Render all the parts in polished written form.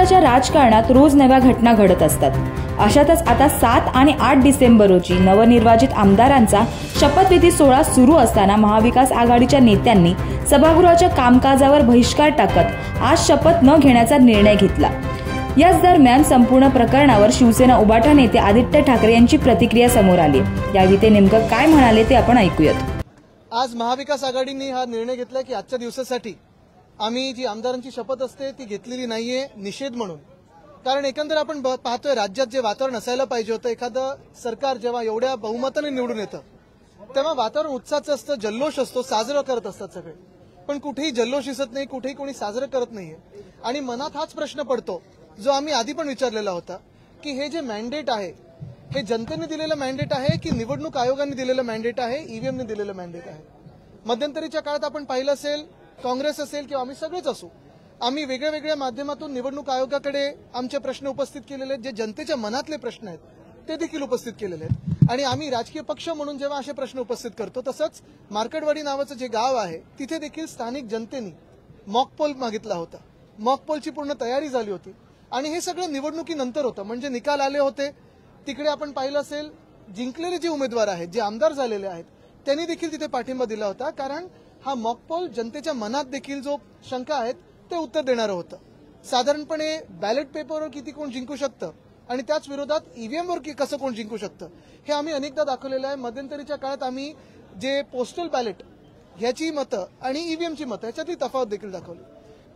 महाराष्ट्राच्या राजकारणात रोज नव्या घटना घडत असतात। अशातच आता 7 आणि 8 डिसेंबर रोजी नवनिर्वाचित आमदारांचा शपथविधी सोहळा सुरू असताना महाविकास आघाडीच्या नेत्यांनी सभागृहाच्या कामकाजावर बहिष्कार टाकत आज शपथ न घेण्याचा निर्णय घेतला। याच दरम्यान संपूर्ण प्रकरणावर शिवसेना उभाटा नेते आदित्य ठाकरे यांची प्रतिक्रिया समोर आली। यावेळी ते नेमकं काय म्हणाले ते आपण ऐकूयात। आज महाविकास आघाडीने हा निर्णय घेतला की आजच्या दिवसासाठी आम्ही जी आमदारांची शपथ असते ती घेतलेली नाहीये, निषेध म्हणून। कारण एकंदर आपण पाहतोय राज्यात जे वातावरण असायला पाहिजे होतं, एखादं सरकार जेव्हा एवढ्या बहुमताने निवडून येतं तेव्हा वातावरण उत्साहाचं असतं, जल्लोष असतो, साजरं करत असतात सगळे। पण कुठेही जल्लोष दिसत नाही, कुठेही कोणी साजरं करत नाहीये। आणि मनात हाच प्रश्न पडतो जो आम्ही आधी पण विचारलेला होता की हे जे मॅन्डेट आहे हे जनतेने दिलेलं मॅन्डेट आहे की निवडणूक आयोगाने दिलेलं मॅन्डेट आहे, ईव्हीएमने दिलेलं मॅन्डेट आहे। मध्यंतरीच्या काळात आपण पाहिलं असेल, काँग्रेस असेल किंवा आम्ही सगळेच असू, आम्ही वेगळ्या वेगळ्या माध्यमातून निवडणूक आयोगाकडे आमचे प्रश्न उपस्थित केलेले आहेत, जे जनतेच्या मनातले प्रश्न आहेत ते देखील उपस्थित केलेले आहेत। आणि आम्ही राजकीय पक्ष म्हणून जेव्हा असे प्रश्न उपस्थित करतो, तसंच मार्केटवाडी नावाचं जे गाव आहे तिथे देखील स्थानिक जनतेने मॉकपोल मागितला होता। मॉकपोलची पूर्ण तयारी झाली होती आणि हे सगळं निवडणुकीनंतर होतं, म्हणजे निकाल आले होते। तिकडे आपण पाहिलं असेल, जिंकलेले जे उमेदवार आहेत, जे आमदार झालेले आहेत, त्यांनी देखील तिथे पाठिंबा दिला होता। कारण हा मॉकपोल जनतेच्या मनात देखील जो शंका आहेत ते उत्तर देणारं होतं। साधारणपणे बॅलेट पेपरवर किती कोण जिंकू शकतं आणि त्याच विरोधात ईव्हीएमवर कसं कोण जिंकू शकतं हे आम्ही अनेकदा दाखवलेलं आहे। मध्यंतरीच्या काळात आम्ही जे पोस्टल बॅलेट ह्याची मतं आणि ईव्हीएमची मतं ह्याच्यातली तफावत देखील दाखवली।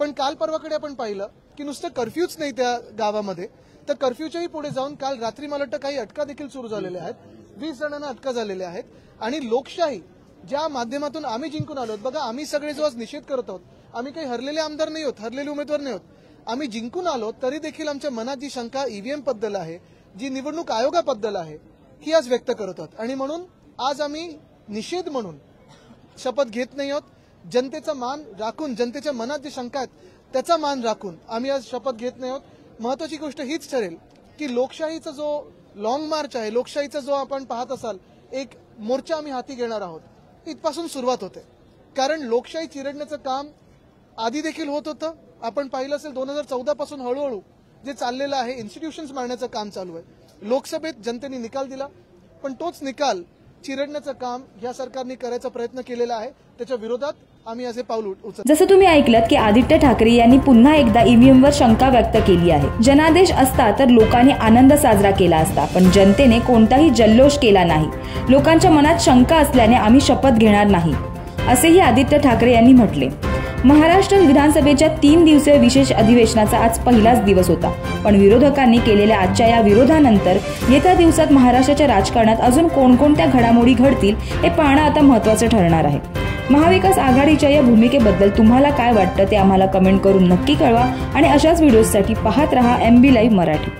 पण काल परवाकडे आपण पाहिलं की नुसतं कर्फ्यूच नाही त्या गावामध्ये, तर कर्फ्यूच्याही पुढे जाऊन काल रात्री मला वाटतं काही अटका देखील सुरू झालेल्या आहेत, 20 जणांना अटका झालेल्या आहेत। आणि लोकशाही ज्या माध्यमातून आम्ही जिंकून आलो, बघा आम्ही सगळे जो आज निषेध करत आहोत, आम्ही काही हरलेले आमदार नाही आहोत, हरलेले उमेदवार नाही आहोत, आम्ही जिंकून आलो तरी देखील आमच्या मनात जी शंका ईव्हीएम बद्दल आहे, जी निवडणूक आयोगाबद्दल आहे, ही आज व्यक्त करत आहोत। आणि म्हणून आज आम्ही निषेध म्हणून शपथ घेत नाही आहोत। जनतेचा मान राखून, जनतेच्या मनात जी शंका आहेत त्याचा मान राखून आम्ही आज शपथ घेत नाही आहोत। महत्वाची गोष्ट हीच ठरेल की लोकशाहीचा जो लॉंग मार्च आहे, लोकशाहीचा जो आपण पाहत असाल एक मोर्चा आम्ही हाती घेणार आहोत, इथपासून सुरुवात होते। कारण लोकशाही चिरडण्याचं काम आधी देखील होत होतं। आपण पाहिलं असेल 2014 पासून हळूहळू जे चाललेलं आहे, इन्स्टिट्यूशन्स मारण्याचं काम चालू आहे। लोकसभेत जनतेने निकाल दिला, पण तोच निकाल चिरडण्याचं काम या सरकारने करायचा प्रयत्न केलेला आहे। त्याच्या विरोधात आम्ही असे पाऊल उचलतो। जसं तुम्ही ऐकलत की आदित्य ठाकरे यांनी पुन्हा एकदा ईव्हीएमवर शंका व्यक्त केली आहे। जनादेश असता तर लोकांनी आनंद साजरा केला असता, पण जनतेने कोणताही जल्लोष केला नाही। लोकांच्या मनात शंका असल्याने आम्ही शपथ घेणार नाही, असेही आदित्य ठाकरे यांनी म्हटले। महाराष्ट्र विधानसभेच्या 3 दिवसीय विशेष अधिवेशनाचा आज पहिलाच दिवस होता, पण विरोधकांनी केलेल्या आजच्या या विरोधानंतर येत्या दिवसात महाराष्ट्राच्या राजकारणात अजून कोणकोणत्या घडामोडी घडतील हे पाहणं आता महत्त्वाचं ठरणार आहे। महाविकास आघाडीच्या या भूमिकेबद्दल तुम्हाला काय वाटतं ते आम्हाला कमेंट करून नक्की कळवा आणि अशाच व्हिडिओसाठी पाहत रहा MB लाईव्ह मराठी।